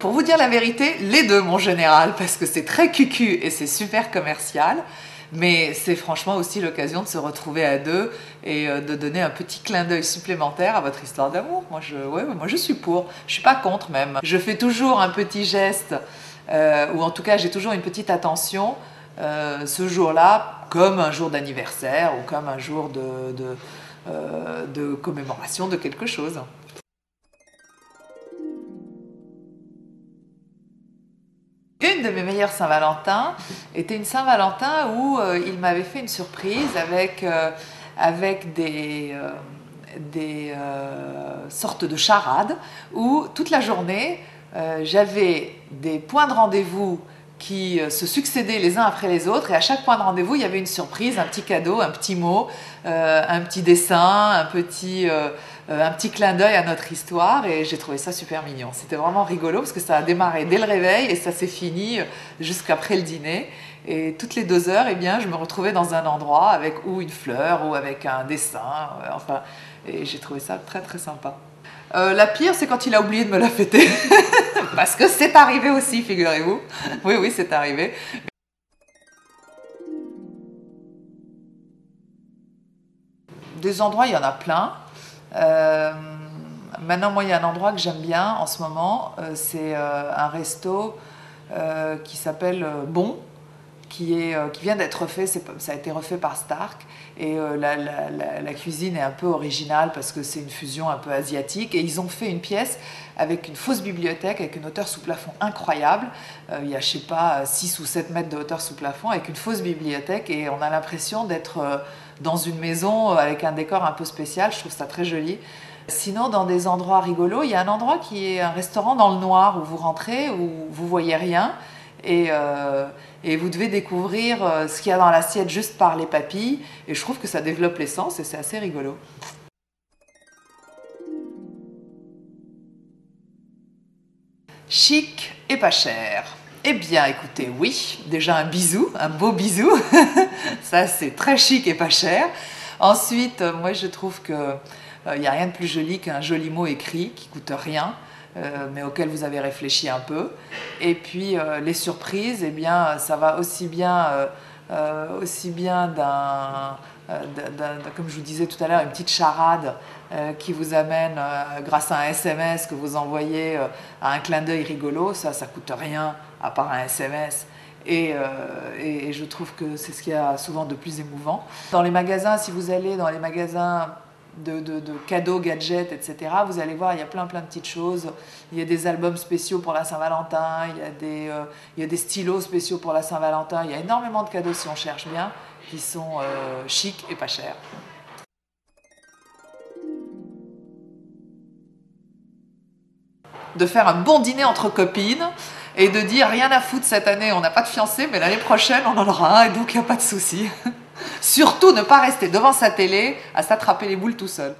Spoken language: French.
Pour vous dire la vérité, les deux mon général, parce que c'est très cucu et c'est super commercial, mais c'est franchement aussi l'occasion de se retrouver à deux et de donner un petit clin d'œil supplémentaire à votre histoire d'amour. Moi je suis pour, je suis pas contre même. Je fais toujours un petit geste, ou en tout cas j'ai toujours une petite attention ce jour-là, comme un jour d'anniversaire ou comme un jour de commémoration de quelque chose. Une de mes meilleures Saint-Valentin était une Saint-Valentin où il m'avait fait une surprise avec des sortes de charades où toute la journée j'avais des points de rendez-vous qui se succédaient les uns après les autres et à chaque point de rendez-vous il y avait une surprise, un petit cadeau, un petit mot, un petit dessin, un petit clin d'œil à notre histoire et j'ai trouvé ça super mignon. C'était vraiment rigolo parce que ça a démarré dès le réveil et ça s'est fini jusqu'après le dîner. Et toutes les 2 heures, eh bien, je me retrouvais dans un endroit avec ou une fleur ou avec un dessin, enfin, et j'ai trouvé ça très très sympa. La pire, c'est quand il a oublié de me la fêter, parce que c'est arrivé aussi, figurez-vous. Oui, oui, c'est arrivé. Des endroits, il y en a plein. Maintenant, moi, il y a un endroit que j'aime bien en ce moment, c'est un resto qui s'appelle Bon, qui vient d'être refait, ça a été refait par Stark, et la cuisine est un peu originale parce que c'est une fusion un peu asiatique, et ils ont fait une pièce avec une fausse bibliothèque, avec une hauteur sous plafond incroyable, il y a je sais pas 6 ou 7 mètres de hauteur sous plafond, avec une fausse bibliothèque, et on a l'impression d'être dans une maison avec un décor un peu spécial, je trouve ça très joli. Sinon, dans des endroits rigolos, il y a un endroit qui est un restaurant dans le noir où vous rentrez, où vous voyez rien, et vous devez découvrir ce qu'il y a dans l'assiette juste par les papilles, et je trouve que ça développe les sens et c'est assez rigolo. Chic et pas cher. Eh bien, écoutez, oui, déjà un bisou, un beau bisou, ça c'est très chic et pas cher. Ensuite, moi je trouve que il n'y a rien de plus joli qu'un joli mot écrit qui coûte rien, mais auquel vous avez réfléchi un peu. Et puis les surprises, eh bien, ça va aussi bien comme je vous disais tout à l'heure, une petite charade qui vous amène, grâce à un SMS que vous envoyez, à un clin d'œil rigolo, ça coûte rien à part un SMS. Et je trouve que c'est ce qu'il y a souvent de plus émouvant. Dans les magasins, si vous allez dans les magasins de cadeaux, gadgets, etc., vous allez voir, il y a plein de petites choses. Il y a des albums spéciaux pour la Saint-Valentin, il y a des stylos spéciaux pour la Saint-Valentin, il y a énormément de cadeaux, si on cherche bien, qui sont chics et pas chers. De faire un bon dîner entre copines et de dire rien à foutre cette année, on n'a pas de fiancé, mais l'année prochaine on en aura un et donc il n'y a pas de souci. Surtout ne pas rester devant sa télé à s'attraper les boules tout seul.